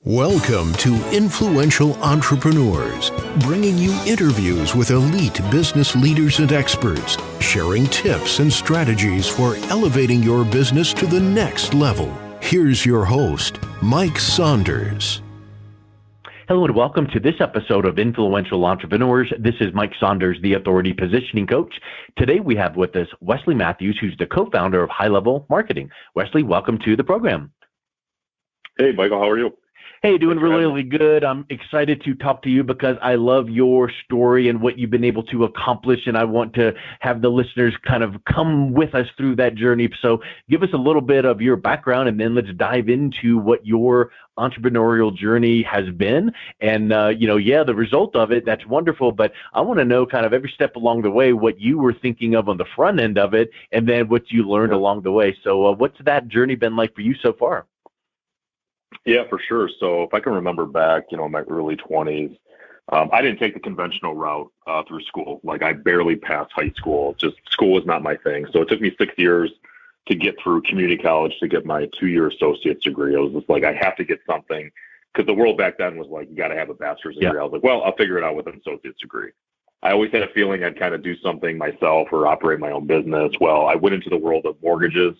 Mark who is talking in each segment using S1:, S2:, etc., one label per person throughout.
S1: Welcome to Influential Entrepreneurs, bringing you interviews with elite business leaders and experts, sharing tips and strategies for elevating your business to the next level. Here's your host, Mike Saunders.
S2: Hello and welcome to this episode of Influential Entrepreneurs. This is Mike Saunders, the Authority Positioning Coach. Today we have with us Wesley Mathews, who's the co-founder of High Level Marketing. Wesley, welcome to the program.
S3: Hey, Michael, how are you?
S2: Hey, doing really good. I'm excited to talk to you because I love your story and what you've been able to accomplish, and I want to have the listeners kind of come with us through that journey. So give us a little bit of your background, and then let's dive into what your entrepreneurial journey has been. And, the result of it, that's wonderful, but I want to know kind of every step along the way what you were thinking of on the front end of it, and then what you learned along the way. So what's that journey been like for you so far?
S3: Yeah, for sure. So if I can remember back, in my early 20s, I didn't take the conventional route through school. Like I barely passed high school. Just school was not my thing. So it took me 6 years to get through community college to get my 2-year associate's degree. It was just like, I have to get something because the world back then was like, you got to have a bachelor's degree. I was like, well, I'll figure it out with an associate's degree. I always had a feeling I'd kind of do something myself or operate my own business. Well, I went into the world of mortgages.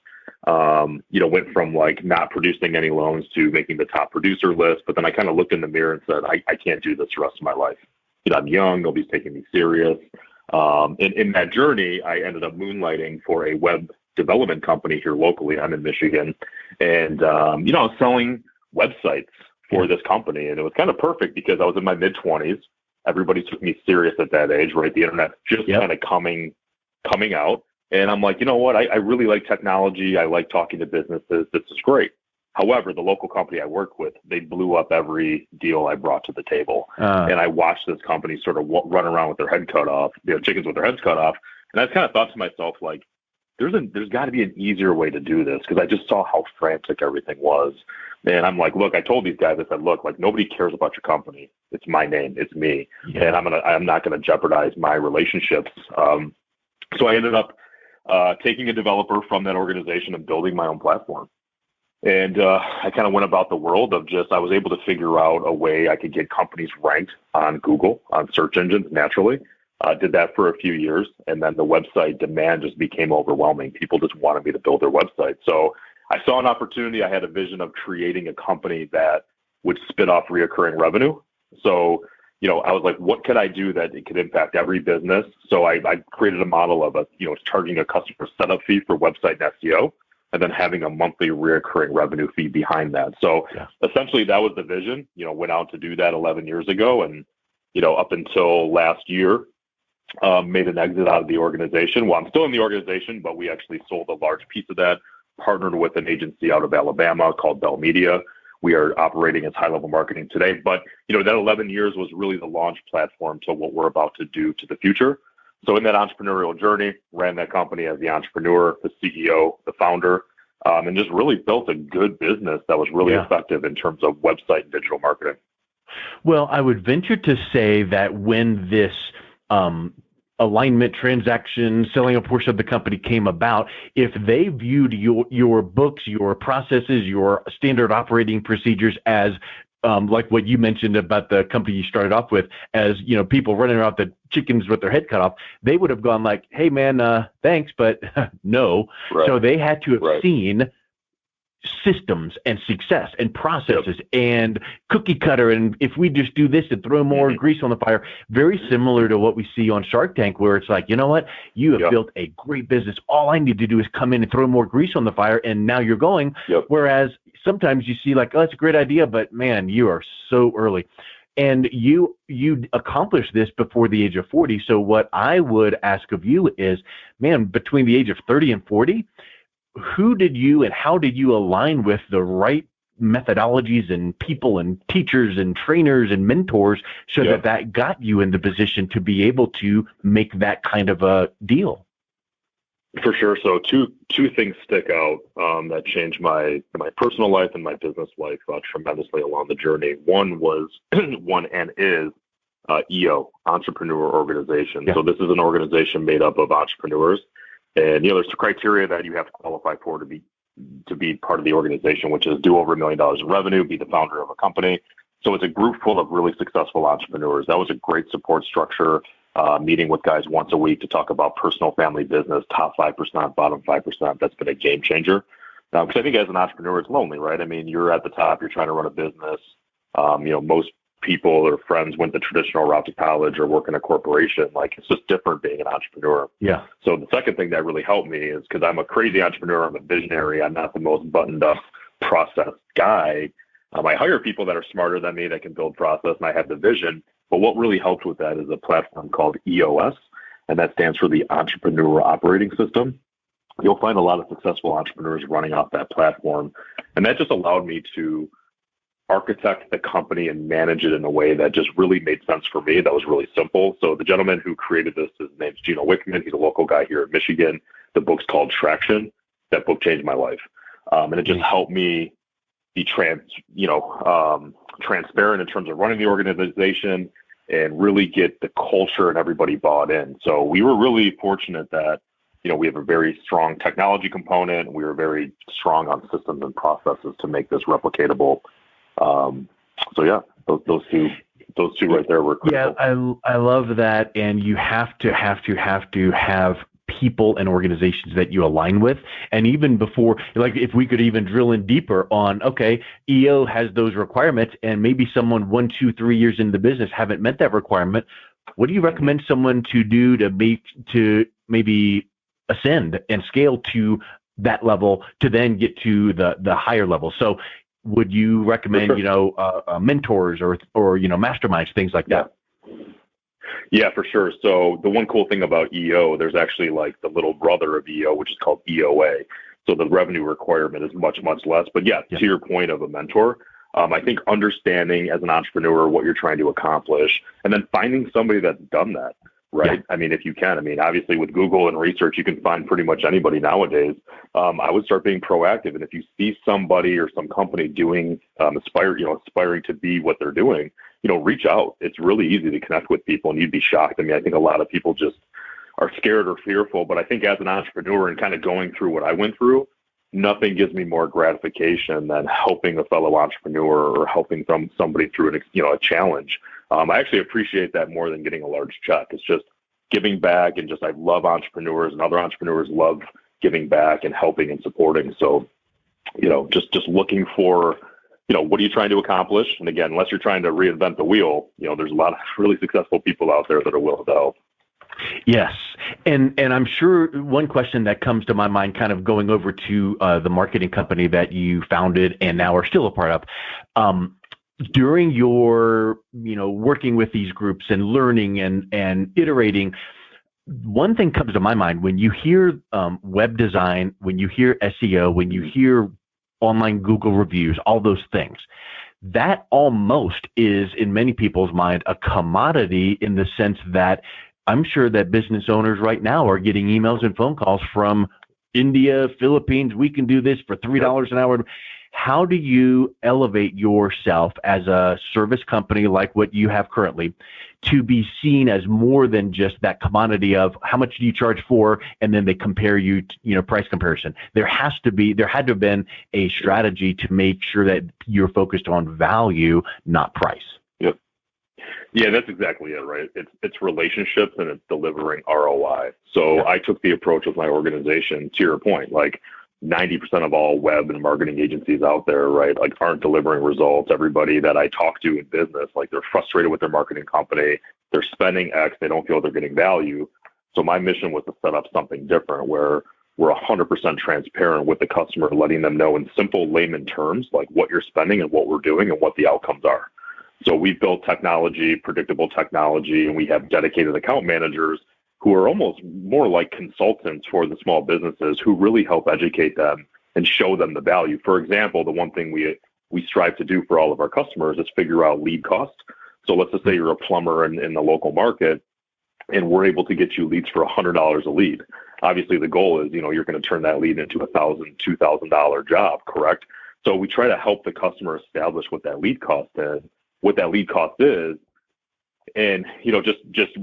S3: Went from like not producing any loans to making the top producer list. But then I kind of looked in the mirror and said, I can't do this the rest of my life. I'm young. Nobody's taking me serious. In that journey, I ended up moonlighting for a web development company here locally. I'm in Michigan. And, I was selling websites for this company. And it was kind of perfect because I was in my mid-20s. Everybody took me serious at that age, right? The internet just kind of coming out. And I'm like, you know what? I really like technology. I like talking to businesses. This is great. However, the local company I work with, they blew up every deal I brought to the table. And I watched this company sort of run around with their head cut off, chickens with their heads cut off. And I kind of thought to myself, like, there's got to be an easier way to do this because I just saw how frantic everything was. And I'm like, look, I told these guys, I said, look, like nobody cares about your company. It's my name. It's me. Yeah. And I'm not going to jeopardize my relationships. So I ended up taking a developer from that organization and building my own platform. And I kind of went about the world of I was able to figure out a way I could get companies ranked on Google, on search engines naturally. Did that for a few years. And then the website demand just became overwhelming. People just wanted me to build their website. So I saw an opportunity. I had a vision of creating a company that would spit off reoccurring revenue. So I was like, what could I do that it could impact every business? So I created a model of charging a customer setup fee for website and SEO, and then having a monthly reoccurring revenue fee behind that. So essentially that was the vision, went out to do that 11 years ago. And, up until last year, made an exit out of the organization. Well, I'm still in the organization, but we actually sold a large piece of that, partnered with an agency out of Alabama called Bell Media. We are operating as High Level Marketing today. But, that 11 years was really the launch platform to what we're about to do to the future. So in that entrepreneurial journey, ran that company as the entrepreneur, the CEO, the founder, and just really built a good business that was really effective in terms of website and digital marketing.
S2: Well, I would venture to say that when this alignment transaction, selling a portion of the company came about, if they viewed your books, your processes, your standard operating procedures as like what you mentioned about the company you started off with, as people running around the chickens with their head cut off, they would have gone like, hey man, thanks, but no. Right. So they had to have seen systems and success and processes and cookie cutter, and if we just do this and throw more grease on the fire, very similar to what we see on Shark Tank, where it's like, you know what, you have built a great business, all I need to do is come in and throw more grease on the fire, and now you're going. Whereas sometimes you see like, oh, that's a great idea, but man, you are so early. And you accomplished this before the age of 40. So what I would ask of you is, man, between the age of 30 and 40, who did you and how did you align with the right methodologies and people and teachers and trainers and mentors so that got you in the position to be able to make that kind of a deal?
S3: For sure. So two things stick out that changed my personal life and my business life tremendously along the journey. One is EO, Entrepreneur Organization. So this is an organization made up of entrepreneurs. And, there's criteria that you have to qualify for to be to be part of the organization, which is do over $1 million in revenue, be the founder of a company. So it's a group full of really successful entrepreneurs. That was a great support structure, meeting with guys once a week to talk about personal, family, business, top 5%, bottom 5%. That's been a game changer. Because I think as an entrepreneur, it's lonely, right? I mean, you're at the top, you're trying to run a business. Most people or friends went the traditional route to college or work in a corporation. Like, it's just different being an entrepreneur.
S2: Yeah.
S3: So the second thing that really helped me is because I'm a crazy entrepreneur, I'm a visionary, I'm not the most buttoned up process guy. I hire people that are smarter than me that can build process, and I have the vision. But what really helped with that is a platform called EOS, and that stands for the Entrepreneurial Operating System. You'll find a lot of successful entrepreneurs running off that platform. And that just allowed me to architect the company and manage it in a way that just really made sense for me. That was really simple. So the gentleman who created this, his name's Gino Wickman. He's a local guy here in Michigan. The book's called Traction. That book changed my life. And it just helped me be transparent in terms of running the organization and really get the culture and everybody bought in. So we were really fortunate that, we have a very strong technology component. We were very strong on systems and processes to make this replicatable. Those two right there were critical.
S2: Yeah, I love that. And you have to have people and organizations that you align with. And even before, like, if we could even drill in deeper on, okay, EO has those requirements, and maybe someone 1, 2, 3 years into the business haven't met that requirement. What do you recommend someone to do to maybe ascend and scale to that level to then get to the higher level? So would you recommend, mentors or masterminds, things like that?
S3: Yeah, for sure. So the one cool thing about EO, there's actually like the little brother of EO, which is called EOA. So the revenue requirement is much, much less. But to your point of a mentor, I think understanding as an entrepreneur what you're trying to accomplish, and then finding somebody that's done that, right? Yeah. I mean, if you can, obviously with Google and research, you can find pretty much anybody nowadays. I would start being proactive. And if you see somebody or some company doing, aspiring to be what they're doing, reach out. It's really easy to connect with people, and you'd be shocked. I think a lot of people just are scared or fearful, but I think as an entrepreneur and kind of going through what I went through, nothing gives me more gratification than helping a fellow entrepreneur or helping somebody through a challenge. I actually appreciate that more than getting a large check. It's just giving back, and I love entrepreneurs, and other entrepreneurs love giving back and helping and supporting. So, just looking for, what are you trying to accomplish? And again, unless you're trying to reinvent the wheel, there's a lot of really successful people out there that are willing to help.
S2: Yes. And I'm sure one question that comes to my mind, kind of going over to the marketing company that you founded and now are still a part of, during your, working with these groups and learning and iterating, one thing comes to my mind when you hear web design, when you hear SEO, when you hear online Google reviews, all those things, that almost is in many people's mind a commodity, in the sense that I'm sure that business owners right now are getting emails and phone calls from India, Philippines. We can do this for $3 an hour. How do you elevate yourself as a service company like what you have currently to be seen as more than just that commodity of how much do you charge for, and then they compare you to, price comparison? There had to have been a strategy to make sure that you're focused on value, not price.
S3: Yep. Yeah, that's exactly it, right? It's relationships, and it's delivering ROI. So I took the approach with my organization, to your point, like 90% of all web and marketing agencies out there, right, like aren't delivering results. Everybody that I talk to in business, like they're frustrated with their marketing company. They're spending X. They don't feel they're getting value. So my mission was to set up something different where we're 100% transparent with the customer, letting them know in simple layman terms, like what you're spending and what we're doing and what the outcomes are. So we've built technology, predictable technology, and we have dedicated account managers who are almost more like consultants for the small businesses who really help educate them and show them the value. For example, the one thing we strive to do for all of our customers is figure out lead cost. So let's just say you're a plumber in the local market, and we're able to get you leads for $100 a lead. Obviously, the goal is, you're going to turn that lead into $1,000, $2,000 job, correct? So we try to help the customer establish what that lead cost is, and, just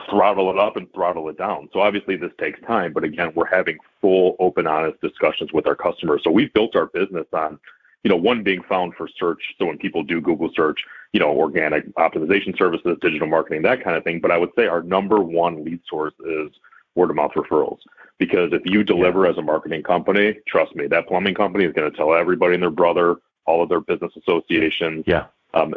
S3: throttle it up and throttle it down. So obviously this takes time, but again, we're having full, open, honest discussions with our customers. So we've built our business on, one being found for search. So when people do Google search, organic optimization services, digital marketing, that kind of thing. But I would say our number one lead source is word of mouth referrals. Because if you deliver as a marketing company, trust me, that plumbing company is going to tell everybody and their brother, all of their business associations,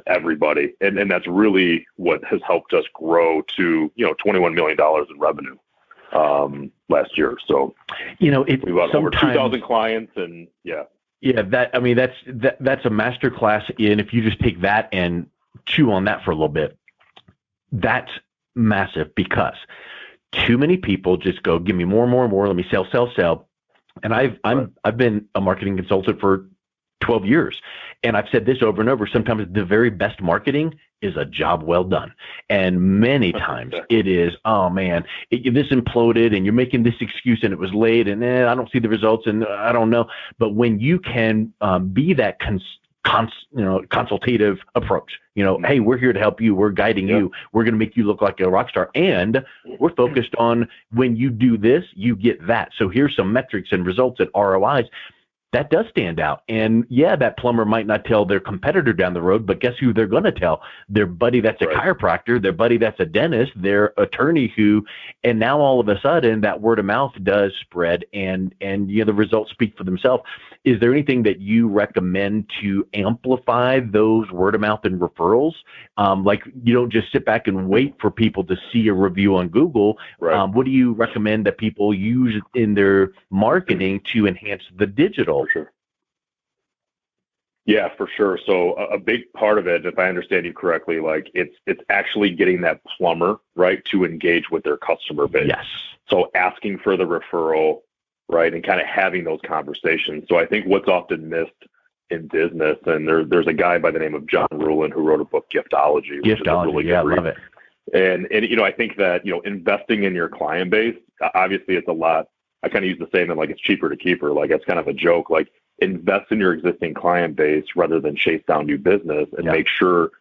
S3: everybody. And that's really what has helped us grow to, $21 million in revenue last year. So, we've got over 2,000 clients and
S2: that's a masterclass in, if you just take that and chew on that for a little bit, that's massive, because too many people just go, give me more and more and more. Let me sell. And I've been a marketing consultant for 12 years. And I've said this over and over. Sometimes the very best marketing is a job well done. And many times it is, oh man, this imploded and you're making this excuse and it was late and I don't see the results and I don't know. But when you can be that consultative approach, hey, we're here to help you. We're guiding you. We're going to make you look like a rock star. And we're focused on when you do this, you get that. So here's some metrics and results and ROIs. That does stand out. And that plumber might not tell their competitor down the road, but guess who they're going to tell? Their buddy that's a chiropractor, their buddy that's a dentist, their attorney and now all of a sudden that word of mouth does spread and the results speak for themselves. Is there anything that you recommend to amplify those word of mouth and referrals? Like you don't just sit back and wait for people to see a review on Google. What do you recommend that people use in their marketing to enhance the digital?
S3: For sure. Yeah, for sure. So a big part of it, if I understand you correctly, like it's actually getting that plumber, right, to engage with their customer base.
S2: Yes.
S3: So asking for the referral, right, and kind of having those conversations. So I think what's often missed in business, and there's a guy by the name of John Ruhlin who wrote a book, Giftology.
S2: Giftology, I love it.
S3: And I think that, investing in your client base, obviously it's a lot. I kind of use the saying like it's cheaper to keep her. Like it's kind of a joke. Like invest in your existing client base rather than chase down new business and make sure,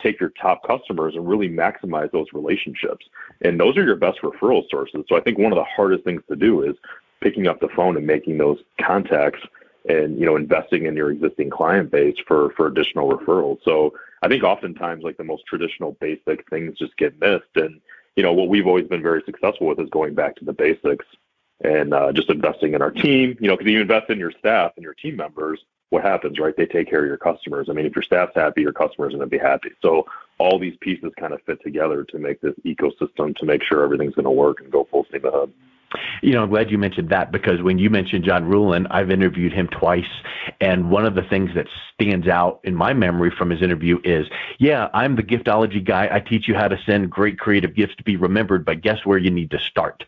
S3: take your top customers and really maximize those relationships. And those are your best referral sources. So I think one of the hardest things to do is picking up the phone and making those contacts and, investing in your existing client base for additional referrals. So I think oftentimes like the most traditional basic things just get missed. And, what we've always been very successful with is going back to the basics and just investing in our team, because you invest in your staff and your team members, what happens, right? They take care of your customers. I mean, if your staff's happy, your customers are going to be happy. So all these pieces kind of fit together to make this ecosystem to make sure everything's going to work and go full steam ahead.
S2: I'm glad you mentioned that, because when you mentioned John Ruhlin, I've interviewed him twice. And one of the things that stands out in my memory from his interview is, I'm the giftology guy. I teach you how to send great creative gifts to be remembered. But guess where you need to start?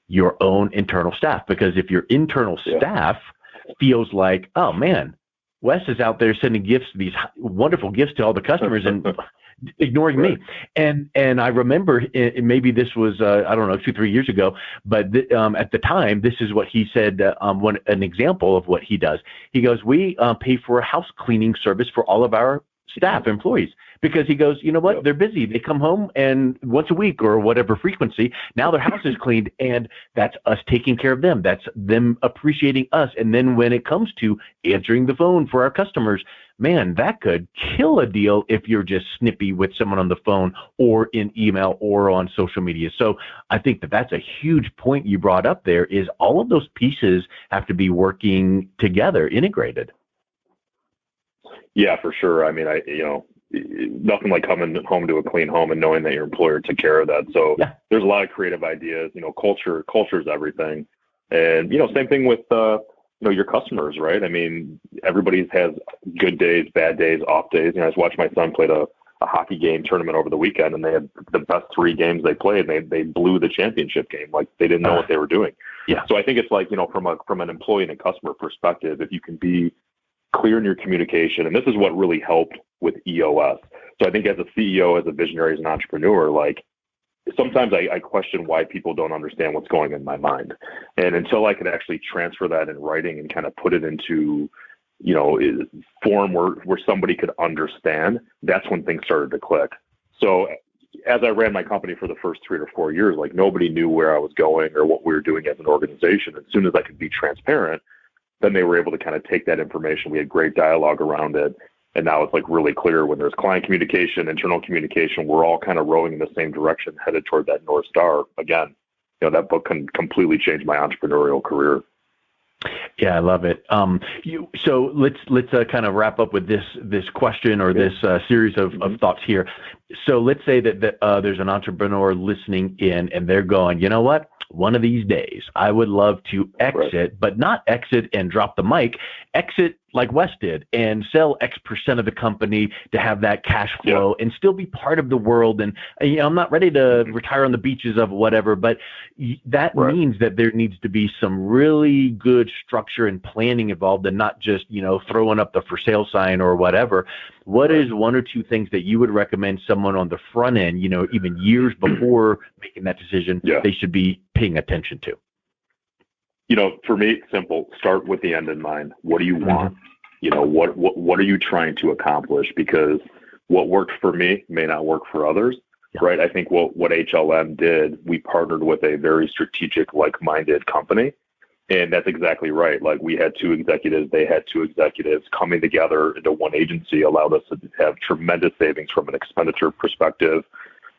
S2: Your own internal staff. Because if your internal staff feels like, oh man, Wes is out there sending gifts, these wonderful gifts to all the customers and ignoring me. And I remember maybe this was, 2-3 years ago, but at the time, this is what he said, an example of what he does. He goes, we pay for a house cleaning service for all of our staff employees, because he goes, you know what, they're busy. They come home and once a week or whatever frequency, now their house is cleaned, and that's us taking care of them. That's them appreciating us. And then when it comes to answering the phone for our customers, man, that could kill a deal if you're just snippy with someone on the phone or in email or on social media. So I think that's a huge point you brought up there, is all of those pieces have to be working together, integrated.
S3: Yeah, for sure. I mean, nothing like coming home to a clean home and knowing that your employer took care of that. So there's a lot of creative ideas. Culture is everything. And, same thing with, your customers, right? I mean, everybody has good days, bad days, off days. I just watched my son play a hockey game tournament over the weekend, and they had the best 3 games they played. And they blew the championship game. Like they didn't know what they were doing. Yeah. So I think it's like, from an employee and a customer perspective, if you can be clear in your communication, and this is what really helped with EOS. So I think as a CEO, as a visionary, as an entrepreneur, like sometimes I question why people don't understand what's going in my mind. And until I could actually transfer that in writing and kind of put it into, form where somebody could understand, that's when things started to click. So as I ran my company for the first 3 or 4 years, like nobody knew where I was going or what we were doing as an organization. As soon as I could be transparent, then they were able to kind of take that information. We had great dialogue around it. And now it's like really clear when there's client communication, internal communication, we're all kind of rowing in the same direction, headed toward that North Star. Again, that book can completely change my entrepreneurial career.
S2: Yeah, I love it. So let's kind of wrap up with this question or this series of thoughts here. So let's say that there's an entrepreneur listening in and they're going, you know what? One of these days, I would love to exit, but not exit and drop the mic, exit like Wes did and sell X% of the company to have that cash flow and still be part of the world. And, I'm not ready to retire on the beaches of whatever, but that means that there needs to be some really good structure and planning involved and not just, throwing up the for sale sign or whatever. What is one or two things that you would recommend someone on the front end, even years before making that decision, they should be paying attention to?
S3: For me, it's simple. Start with the end in mind. What do you want? What are you trying to accomplish? Because what worked for me may not work for others, right? I think what HLM did, we partnered with a very strategic, like-minded company. And that's exactly right. Like we had 2 executives, they had 2 executives coming together into one agency allowed us to have tremendous savings from an expenditure perspective.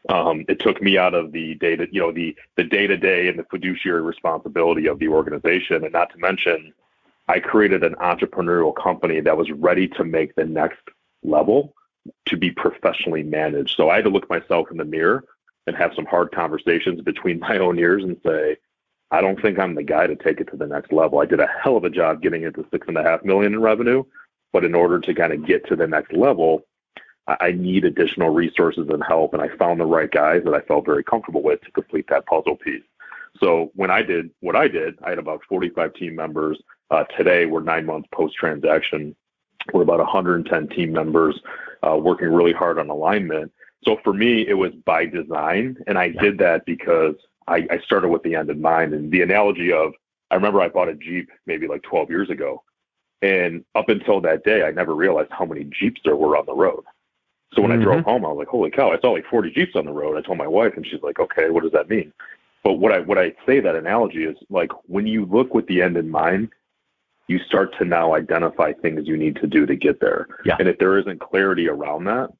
S3: It took me out of the data, the day-to-day and the fiduciary responsibility of the organization. And not to mention, I created an entrepreneurial company that was ready to make the next level to be professionally managed. So I had to look myself in the mirror and have some hard conversations between my own ears and say, I don't think I'm the guy to take it to the next level. I did a hell of a job getting it to $6.5 million in revenue, but in order to kind of get to the next level, I need additional resources and help. And I found the right guys that I felt very comfortable with to complete that puzzle piece. So when I did what I did, I had about 45 team members. Today, we're 9 months post-transaction. We're about 110 team members working really hard on alignment. So for me, it was by design. And I did that because I started with the end in mind. And the analogy of, I remember I bought a Jeep maybe like 12 years ago. And up until that day, I never realized how many Jeeps there were on the road. So when I drove home, I was like, holy cow, I saw like 40 Jeeps on the road. I told my wife and she's like, okay, what does that mean? But what I say that analogy is like, when you look with the end in mind, you start to now identify things you need to do to get there. Yeah. And if there isn't clarity around that,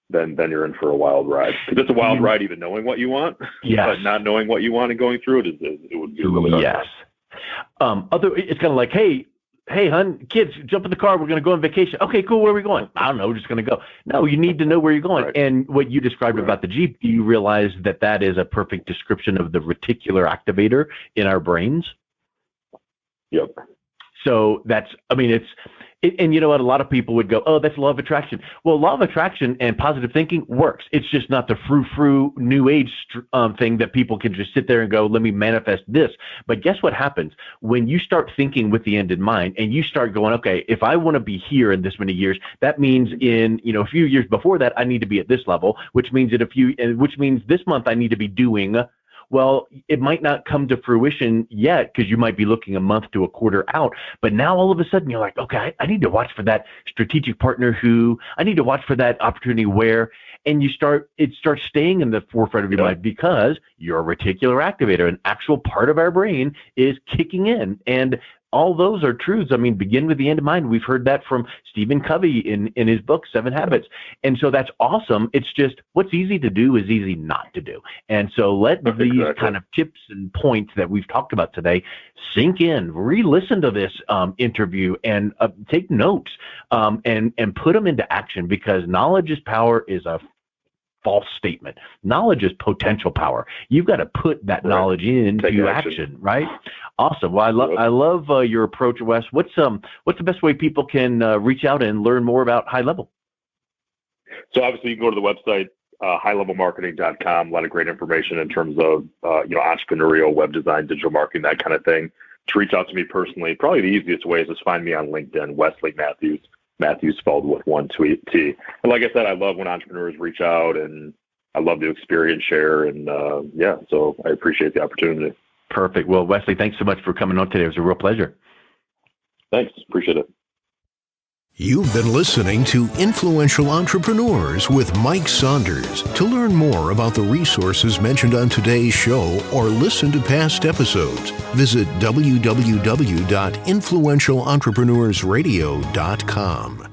S3: then you're in for a wild ride. Because it's a wild ride even knowing what you want, but not knowing what you want and going through it, it would be really hard.
S2: It's kind of like, hey, hon, kids, jump in the car. We're going to go on vacation. Okay, cool. Where are we going? I don't know. We're just going to go. No, you need to know where you're going. Right. And what you described about the Jeep, do you realize that is a perfect description of the reticular activator in our brains?
S3: Yep.
S2: So and you know what? A lot of people would go, oh, that's law of attraction. Well, law of attraction and positive thinking works. It's just not the frou-frou new age thing that people can just sit there and go, let me manifest this. But guess what happens? When you start thinking with the end in mind and you start going, okay, if I want to be here in this many years, that means in, a few years before that, I need to be at this level, which means which means this month I need to be doing. Well, it might not come to fruition yet because you might be looking a month to a quarter out. But now all of a sudden you're like, okay, I need to watch for that strategic partner I need to watch for that opportunity where, and it starts staying in the forefront of your mind because your reticular activator, an actual part of our brain, is kicking in. And all those are truths. I mean, begin with the end in mind. We've heard that from Stephen Covey in his book, 7 Habits. And so that's awesome. It's just what's easy to do is easy not to do. And so let these kind of tips and points that we've talked about today sink in, re-listen to this interview and take notes and put them into action because knowledge is power is a false statement. Knowledge is potential power. You've got to put that knowledge into action, right? Awesome. Well, I love your approach, Wes. What's the best way people can reach out and learn more about High Level?
S3: So obviously you can go to the website, highlevelmarketing.com. A lot of great information in terms of entrepreneurial, web design, digital marketing, that kind of thing. To reach out to me personally, probably the easiest way is just find me on LinkedIn, Wesley Mathews. Mathews spelled with 1 T. And like I said, I love when entrepreneurs reach out and I love to experience, share, and so I appreciate the opportunity.
S2: Perfect. Well, Wesley, thanks so much for coming on today. It was a real pleasure.
S3: Thanks. Appreciate it.
S1: You've been listening to Influential Entrepreneurs with Mike Saunders. To learn more about the resources mentioned on today's show or listen to past episodes, visit www.influentialentrepreneursradio.com.